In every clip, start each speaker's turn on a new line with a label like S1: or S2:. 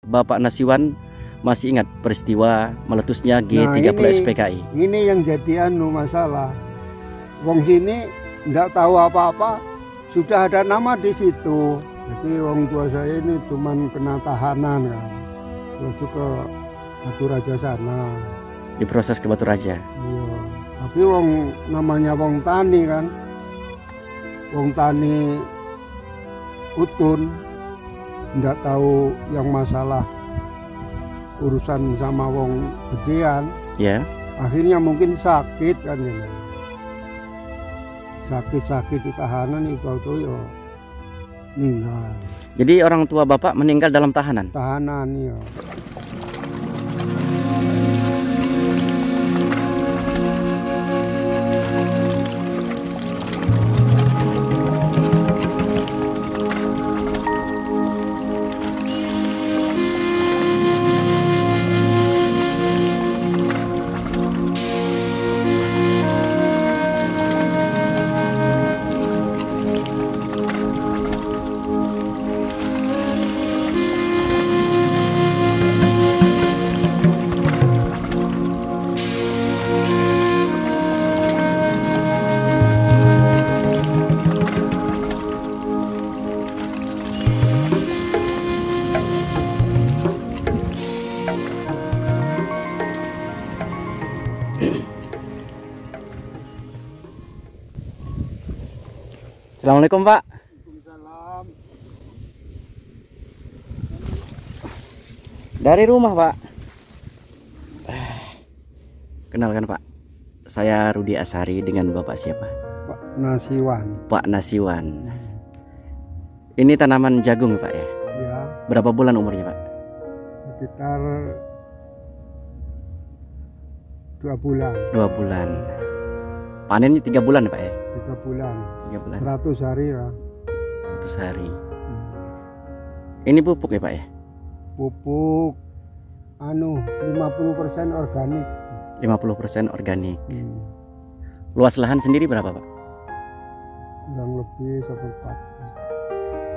S1: Bapak Nasiwan masih ingat peristiwa meletusnya G30 SPKI?
S2: Ini yang jadi masalah. Wong sini nggak tahu apa-apa, sudah ada nama di situ. Jadi wong tua saya ini cuman kena tahanan kan. Terus ke Batu Raja sana.
S1: Diproses ke Batu Raja.
S2: Iya. Tapi wong namanya wong tani kan. Wong tani utun, nggak tahu yang masalah urusan sama wong gedean.
S1: Ya.
S2: Akhirnya mungkin sakit kan ya. Sakit di tahanan itu ya meninggal.
S1: Jadi orang tua Bapak meninggal dalam tahanan?
S2: Tahanan ya.
S1: Assalamualaikum Pak.
S2: Waalaikumsalam.
S1: Dari rumah Pak. Kenalkan Pak, saya Rudi Asari. Dengan Bapak siapa?
S2: Pak Nasiwan.
S1: Pak Nasiwan. Ini tanaman jagung Pak ya?
S2: Ya.
S1: Berapa bulan umurnya Pak?
S2: Sekitar 2 bulan.
S1: 2 bulan. Panennya 3 bulan Pak ya?
S2: 3 bulan.
S1: 3 bulan.
S2: 100 hari ya.
S1: 100 hari. Ini pupuk ya Pak ya?
S2: Pupuk 50% organik.
S1: 50% organik. Luas lahan sendiri berapa Pak?
S2: Kurang lebih seperempat.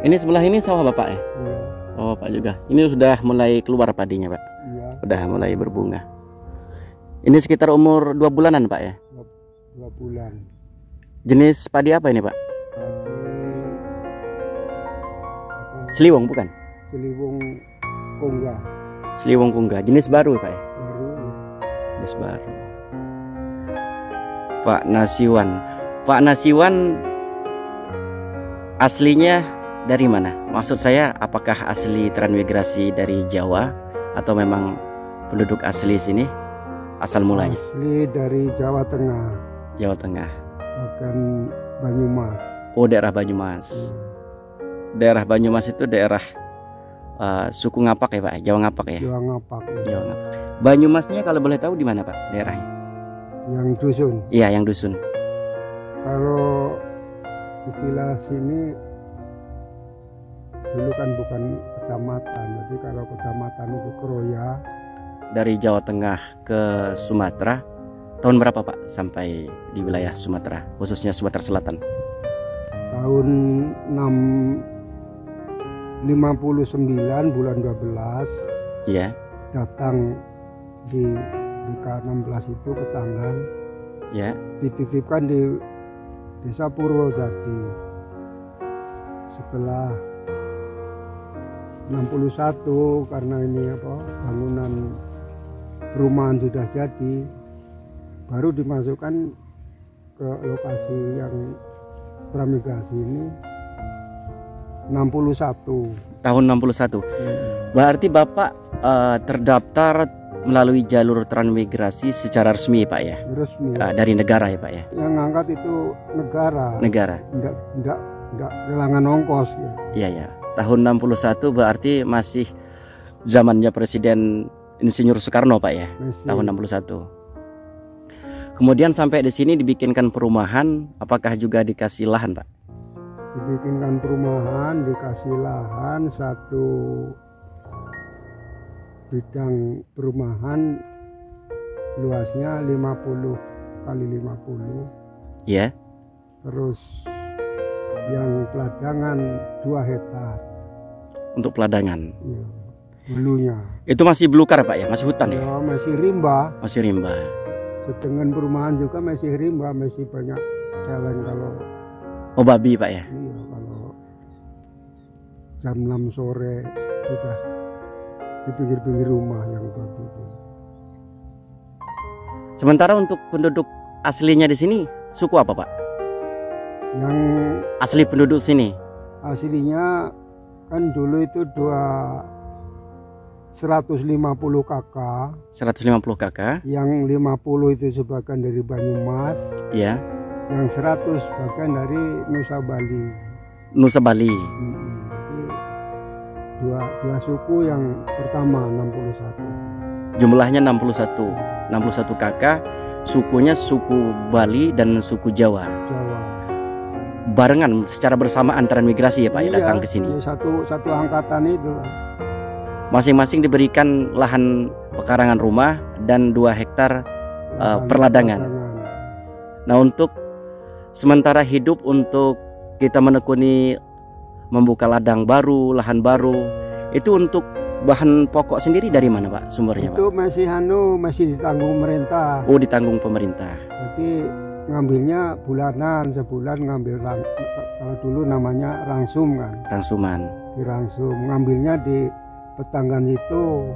S1: Ini sebelah ini sawah Bapak ya?
S2: Iya.
S1: Sawah Bapak juga. Ini sudah mulai keluar padinya Pak?
S2: Iya.
S1: Sudah mulai berbunga. Ini sekitar umur 2 bulanan Pak ya?
S2: 2 bulan.
S1: Jenis padi apa ini Pak? Seliwung bukan?
S2: Seliwung Kongga.
S1: Seliwung Kongga. Jenis baru Pak ya?
S2: Baru.
S1: Jenis baru. Pak Nasiwan. Pak Nasiwan aslinya dari mana? Maksud saya, apakah asli transmigrasi dari Jawa atau memang penduduk asli sini asal mulanya?
S2: Asli dari Jawa Tengah.
S1: Jawa Tengah.
S2: Bahkan Banyumas.
S1: Oh, daerah Banyumas. Daerah Banyumas itu daerah suku Ngapak ya Pak? Jawa Ngapak ya?
S2: Jawa Ngapak.
S1: Jawa Ngapak. Banyumasnya kalau boleh tahu di mana Pak daerahnya?
S2: Yang dusun.
S1: Iya, yang dusun.
S2: Kalau istilah sini dulu kan bukan kecamatan, jadi kalau kecamatan itu Kroya.
S1: Dari Jawa Tengah ke Sumatera tahun berapa Pak sampai di wilayah Sumatera, khususnya Sumatera Selatan?
S2: Tahun 59 bulan 12.
S1: Iya.
S2: Datang di BK16 itu ke Tangan.
S1: Ya.
S2: Dititipkan di Desa Purwojati. Setelah 61 karena ini bangunan perumahan sudah jadi, baru dimasukkan ke lokasi yang transmigrasi ini 61.
S1: Tahun 61. Berarti Bapak terdaftar melalui jalur transmigrasi secara resmi Pak ya?
S2: Resmi.
S1: Dari negara ya Pak ya?
S2: Yang ngangkat itu negara.
S1: Negara.
S2: Enggak kehilangan ongkos ya.
S1: Iya ya. Tahun 61 berarti masih zamannya Presiden Insinyur Soekarno Pak ya?
S2: Masih.
S1: Tahun 61. Kemudian sampai di sini dibikinkan perumahan, apakah juga dikasih lahan Pak?
S2: Dibikinkan perumahan, dikasih lahan, satu bidang perumahan luasnya 50 kali 50.
S1: Iya.
S2: Terus yang peladangan 2 hektar.
S1: Untuk peladangan.
S2: Ya. dulunya.
S1: Itu masih belukar Pak ya, masih hutan ya?
S2: Ya masih rimba.
S1: Masih rimba.
S2: Sedangkan perumahan juga masih rimba, masih banyak celeng kalau.
S1: Oh babi Pak ya?
S2: Iya, kalau jam 6 sore sudah di pinggir-pinggir rumah yang babi itu.
S1: Sementara untuk penduduk aslinya di sini suku apa Pak?
S2: Yang
S1: Asli penduduk sini?
S2: aslinya kan dulu itu 150 kakak,
S1: 150 kakak.
S2: yang 50 itu sebagian dari Banyumas,
S1: Ya.
S2: yang 100 sebagian dari Nusa Bali.
S1: Nusa Bali.
S2: Jadi dua suku yang pertama 61.
S1: Jumlahnya 61 kakak. Sukunya suku Bali dan suku Jawa.
S2: Jawa.
S1: Barengan secara bersamaan transmigrasi ya Pak ya, datang ke sini.
S2: Iya, satu angkatan itu.
S1: Masing-masing diberikan lahan pekarangan rumah dan 2 hektar perladangan. Nah untuk sementara hidup, untuk kita menekuni membuka ladang baru, lahan baru, itu untuk bahan pokok sendiri dari mana Pak sumbernya
S2: Itu
S1: Pak?
S2: masih ditanggung pemerintah.
S1: Oh ditanggung pemerintah.
S2: Jadi ngambilnya bulanan, sebulan ngambil kalau dulu namanya rangsum kan.
S1: Rangsuman.
S2: Dirangsum, ngambilnya di Petanggan itu.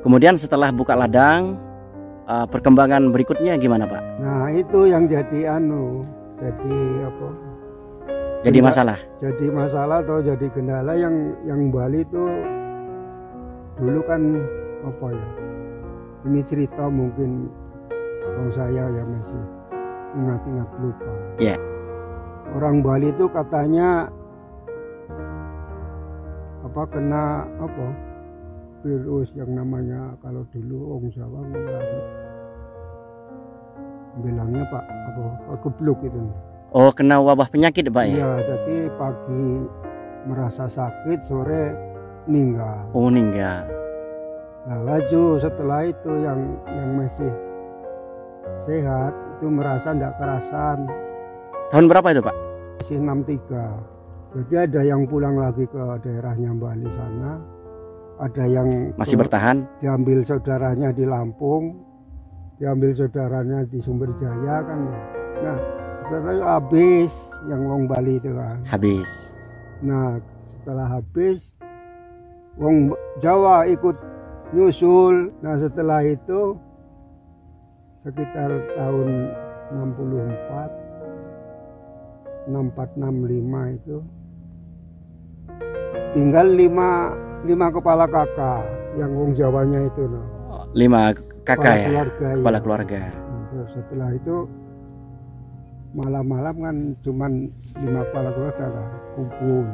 S1: Kemudian setelah buka ladang, perkembangan berikutnya gimana Pak?
S2: Nah itu yang jadi jadi apa?
S1: Jadi masalah.
S2: Jadi masalah atau jadi kendala yang Bali itu dulu kan apa ya? Ini cerita mungkin kalau saya ya masih ingat-ingat lupa.
S1: Ya.
S2: Orang Bali itu katanya kena virus yang namanya, kalau dulu orang Jawa bilangnya Pak gebluk itu.
S1: Oh kena wabah penyakit Pak ya?
S2: Iya, jadi pagi merasa sakit, sore meninggal.
S1: Oh meninggal.
S2: Nah laju setelah itu yang masih sehat itu merasa tidak kerasan.
S1: Tahun berapa itu Pak?
S2: Masih 63. Jadi ada yang pulang lagi ke daerahnya Bali sana, ada yang
S1: Masih bertahan?
S2: diambil saudaranya di Lampung, diambil saudaranya di Sumber Jaya kan. Nah setelah itu habis yang wong Bali itu kan.
S1: Habis.
S2: Nah setelah habis wong Jawa ikut nyusul. Nah setelah itu sekitar tahun 64, 65 itu tinggal lima kepala kakak yang wong Jawanya itu
S1: 5 kakak ya? Kepala
S2: ya.
S1: keluarga.
S2: Terus setelah itu malam-malam kan cuman 5 kepala keluarga lah kumpul.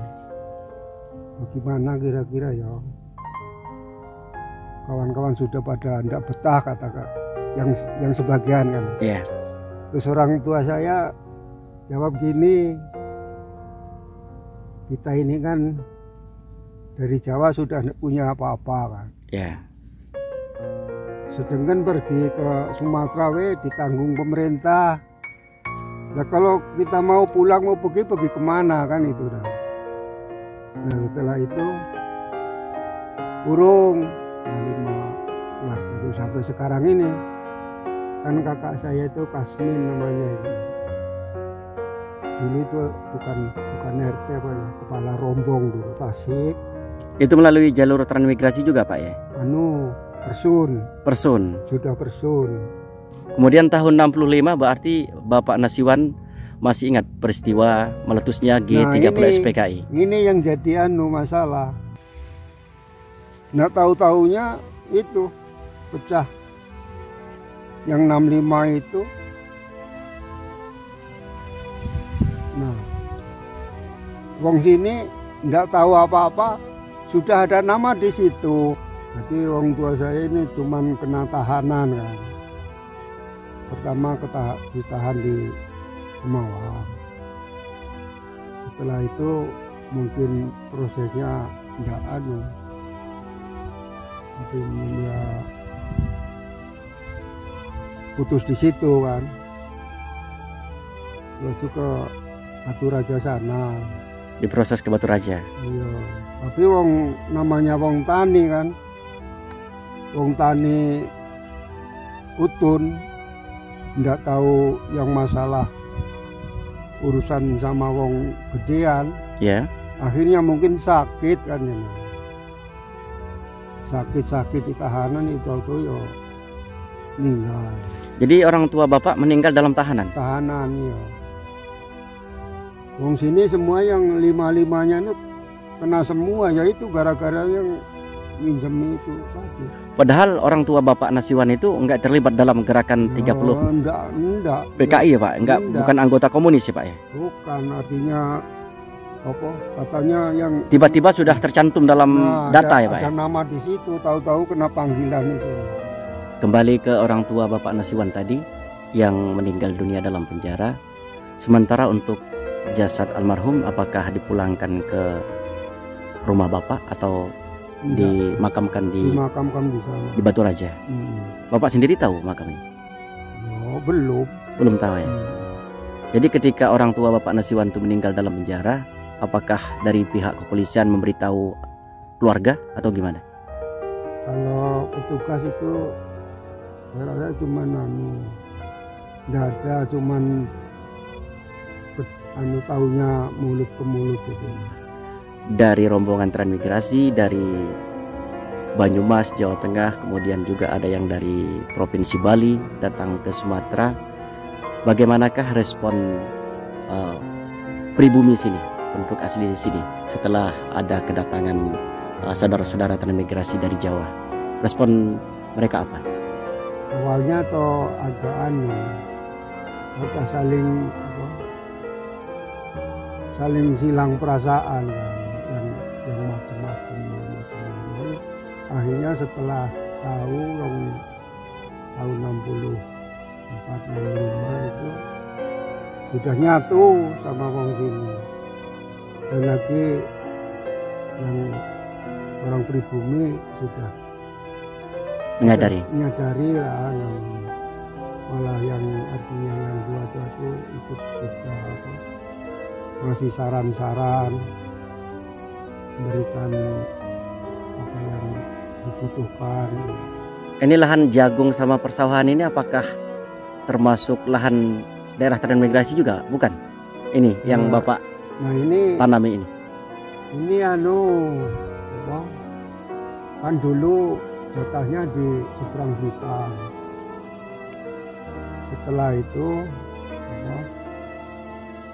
S2: Bagaimana kira-kira ya? Kawan-kawan sudah pada tidak betah katakan yang sebagian kan.
S1: Iya.
S2: Terus orang tua saya jawab gini, kita ini kan dari Jawa sudah tidak punya apa-apa kan.
S1: Ya.
S2: Sedangkan pergi ke Sumatera ditanggung pemerintah. Nah kalau kita mau pulang mau pergi kemana kan itu dah. Nah setelah itu urung 5 lah itu sampai sekarang ini kan kakak saya itu Kasmin namanya itu. Dulu itu bukan RT apa ya, kepala rombong dulu Tasik.
S1: Itu melalui jalur transmigrasi juga Pak ya? Persun.
S2: Sudah Persun.
S1: Kemudian tahun 65 berarti Bapak Nasiwan masih ingat peristiwa meletusnya G30 SPKI.
S2: Ini yang jadi masalah. Nah tahu-taunya itu pecah. Yang 65 itu. Nah, wong sini nggak tahu apa-apa, sudah ada nama di situ. Jadi orang tua saya ini cuman kena tahanan kan. Pertama ditahan di Kemawang. Setelah itu mungkin prosesnya nggak mungkin ya putus di situ kan. Terus ke Batu Raja sana.
S1: Diproses ke Batu Raja.
S2: Iya. Tapi wong namanya wong tani kan. Wong tani utun ndak tahu yang masalah urusan sama wong gedean.
S1: Ya.
S2: Akhirnya mungkin sakit kan ya. Sakit-sakit di tahanan itu yo meninggal.
S1: Jadi orang tua bapak meninggal dalam tahanan?
S2: Tahanan ya. Wong sini semua yang lima-limanya itu kena semua, yaitu gara-gara yang minjem itu tadi.
S1: Padahal orang tua bapak Nasiwan itu enggak terlibat dalam gerakan 30
S2: enggak.
S1: PKI ya Pak? Enggak. Bukan anggota komunis ya Pak ya?
S2: Bukan, artinya apa? Katanya yang
S1: tiba-tiba sudah tercantum dalam data ya Pak?
S2: Ada nama di situ, tahu-tahu kena panggilan itu.
S1: Kembali ke orang tua bapak Nasiwan tadi yang meninggal dunia dalam penjara. Sementara untuk jasad almarhum apakah dipulangkan ke rumah bapak atau dimakamkan di
S2: sana
S1: di Batu Raja? Bapak sendiri tahu makamnya?
S2: Oh, belum
S1: tahu ya. Jadi ketika orang tua bapak Nasiwan itu meninggal dalam penjara, apakah dari pihak kepolisian memberitahu keluarga atau gimana?
S2: Kalau petugas itu saya rasa cuma nggak ada, cuman tahunya mulut ke mulut gitu.
S1: Dari rombongan transmigrasi dari Banyumas, Jawa Tengah, kemudian juga ada yang dari Provinsi Bali datang ke Sumatera. Bagaimanakah respon pribumi sini, penduduk asli di sini setelah ada kedatangan saudara-saudara transmigrasi dari Jawa? Respon mereka apa?
S2: Awalnya toh agak saling silang perasaan kan, yang macam-macam. Akhirnya setelah tahun 64 65 itu sudah nyatu sama wong sini. Dan lagi yang orang pribumi sudah menyadari lah, malah yang artinya yang tua-tua itu ikut juga masih saran-saran, memberikan apa yang dibutuhkan.
S1: Ini lahan jagung sama persawahan ini apakah termasuk lahan daerah transmigrasi juga? Bukan? Ini yang Bapak
S2: ini
S1: tanami ini?
S2: Ini kan dulu jatahnya di seberang hutan. Setelah itu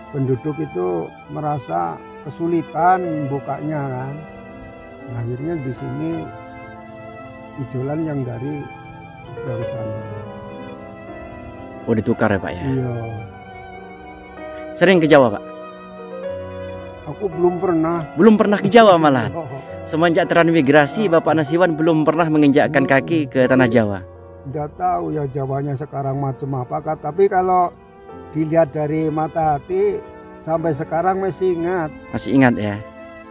S2: penduduk itu merasa kesulitan membukanya kan. Akhirnya di sini ijolan yang dari seberang sana.
S1: Oh, ditukar ya Pak ya?
S2: Iya.
S1: Sering ke Jawa Pak?
S2: Aku belum pernah.
S1: Belum pernah ke Jawa malah. Semenjak transmigrasi Bapak Nasiwan belum pernah menginjakkan kaki ke tanah Jawa.
S2: Tidak tahu ya Jawanya sekarang macam apa, tapi kalau dilihat dari mata hati sampai sekarang masih ingat.
S1: Masih ingat ya?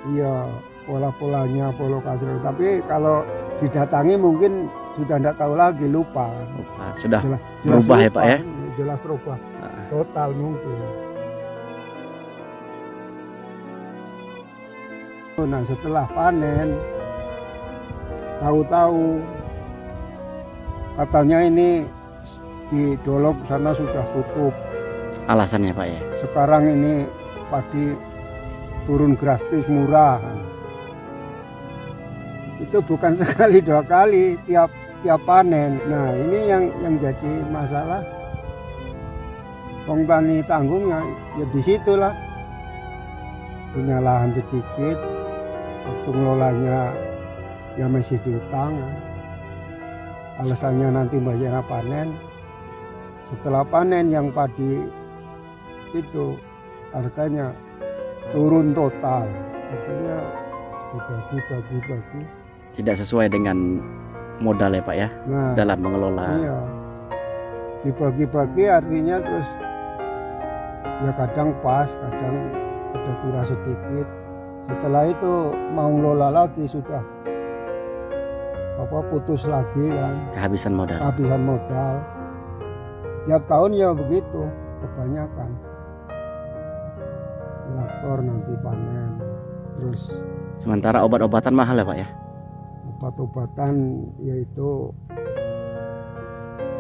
S2: Iya, pola-polanya, pola kasar. Tapi kalau didatangi mungkin sudah tidak tahu lagi, lupa.
S1: Sudah berubah ya Pak ya?
S2: Jelas berubah, total mungkin. Nah setelah panen, tahu-tahu katanya ini di Dolok sana sudah tutup.
S1: Alasannya Pak ya? Sekarang
S2: ini padi turun drastis murah. Itu bukan sekali dua kali, tiap panen. Nah ini yang jadi masalah. Wong tani tanggungnya ya di situlah. Punya lahan sedikit, waktu ngelolanya ya masih diutang. Alasannya nanti bayar panen. Setelah panen yang padi itu harganya turun total. Artinya dibagi.
S1: Tidak sesuai dengan modal ya Pak ya, dalam mengelola. Iya.
S2: Dibagi-bagi artinya terus ya kadang pas, kadang ada turun sedikit. Setelah itu mau ngelola lagi sudah putus lagi kan.
S1: Kehabisan modal.
S2: Tiap tahun ya begitu kebanyakan. traktor nanti panen. Terus
S1: Sementara obat-obatan mahal ya Pak ya?
S2: obat-obatan yaitu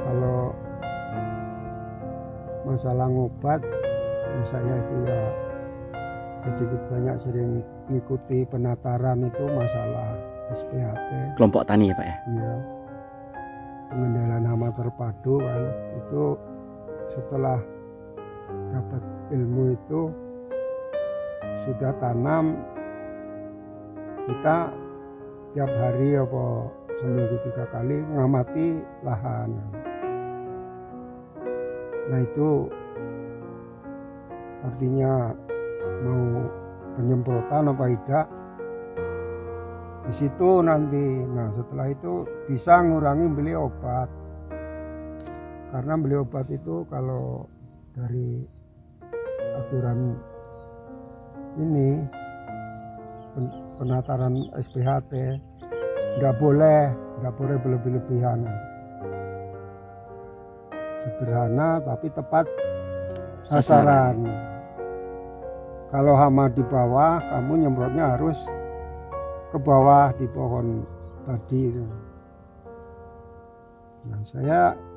S2: kalau masalah ngobat saya itu ya sedikit banyak sering ikuti penataran itu masalah SPHT.
S1: Kelompok tani ya Pak ya?
S2: Iya, pengendalian hama terpadu kan, itu setelah dapat ilmu itu sudah tanam, kita tiap hari apa seminggu 3 kali ngamati lahan. Nah itu artinya mau penyemprotan apa tidak di situ nanti. Nah setelah itu bisa ngurangi beli obat, karena beli obat itu kalau dari aturan ini penataran SPHT nggak boleh berlebih-lebihan, sederhana tapi tepat sasaran. Kalau hama di bawah, kamu nyemprotnya harus ke bawah di pohon padi. Nah,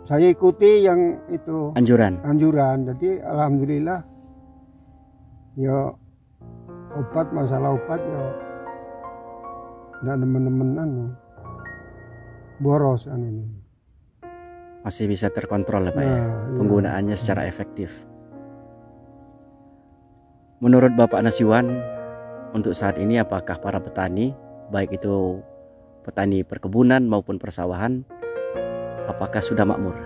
S2: saya ikuti yang itu anjuran. Jadi alhamdulillah ya masalah obat ya nggak nemen-nemenan boros kan ini.
S1: Masih bisa terkontrol ya Pak ya? Penggunaannya secara efektif. Menurut Bapak Nasiwan, untuk saat ini apakah para petani, baik itu petani perkebunan maupun persawahan, apakah sudah makmur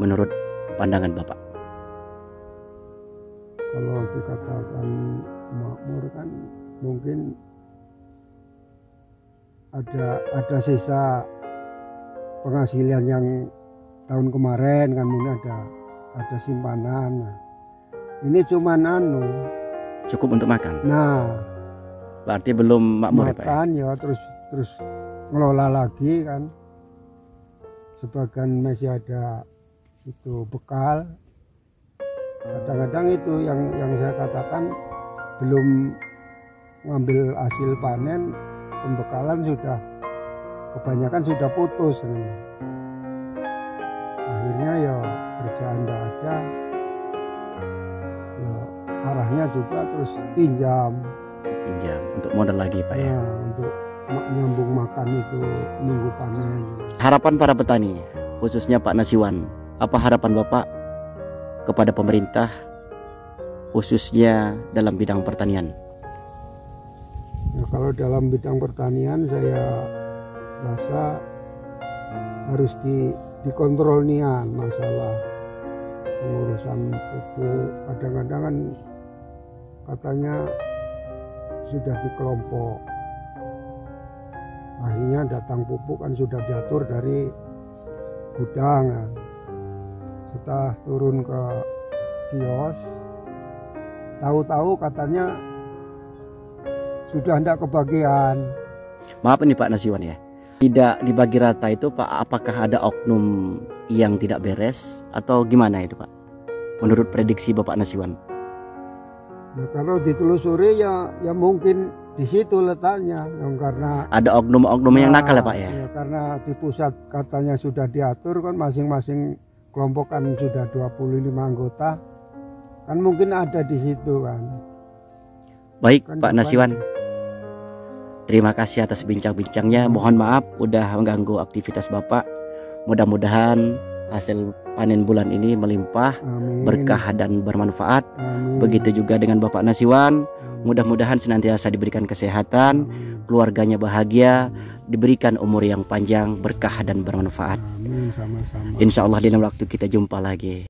S1: menurut pandangan Bapak?
S2: Kalau dikatakan makmur kan mungkin ada sisa penghasilan yang tahun kemarin kan, mungkin ada simpanan. Nah, ini cuman
S1: cukup untuk makan.
S2: Nah,
S1: berarti belum makmur
S2: makan
S1: ya Pak?
S2: Ya terus ngelola lagi kan. Sebagian masih ada itu bekal. Kadang-kadang itu yang saya katakan belum ngambil hasil panen, pembekalan sudah kebanyakan sudah putus. Akhirnya ya kerjaan nggak ada, ya arahnya juga terus pinjam
S1: untuk modal lagi Pak ya?
S2: Untuk nyambung makan itu nunggu panen.
S1: Harapan para petani, khususnya Pak Nasiwan, apa harapan Bapak kepada pemerintah khususnya dalam bidang pertanian?
S2: Ya, kalau dalam bidang pertanian saya rasa harus dikontrol nian masalah pengurusan pupuk. Kadang-kadang kan katanya sudah dikelompok, akhirnya datang pupuk kan sudah diatur dari gudang. Setelah turun ke kios, tahu-tahu katanya sudah tidak kebagian.
S1: Maaf ini Pak Nasiwan ya, tidak dibagi rata itu Pak, apakah ada oknum yang tidak beres atau gimana itu Pak, menurut prediksi Bapak Nasiwan?
S2: Nah, kalau ditelusuri ya mungkin di situ letaknya, yang karena
S1: ada oknum-oknum yang nakal ya Pak ya?
S2: Ya karena di pusat katanya sudah diatur kan, masing-masing kelompok kan sudah 25 anggota, kan mungkin ada di situ kan.
S1: Baik kan Pak Nasiwan, terima kasih atas bincang-bincangnya. Mohon maaf udah mengganggu aktivitas Bapak. Mudah-mudahan hasil panen bulan ini melimpah, amin, berkah dan bermanfaat. Amin. Begitu juga dengan Bapak Nasiwan. Mudah-mudahan senantiasa diberikan kesehatan, amin, keluarganya bahagia, diberikan umur yang panjang, berkah dan bermanfaat.
S2: Amin, sama-sama.
S1: Insya Allah di lain waktu kita jumpa lagi.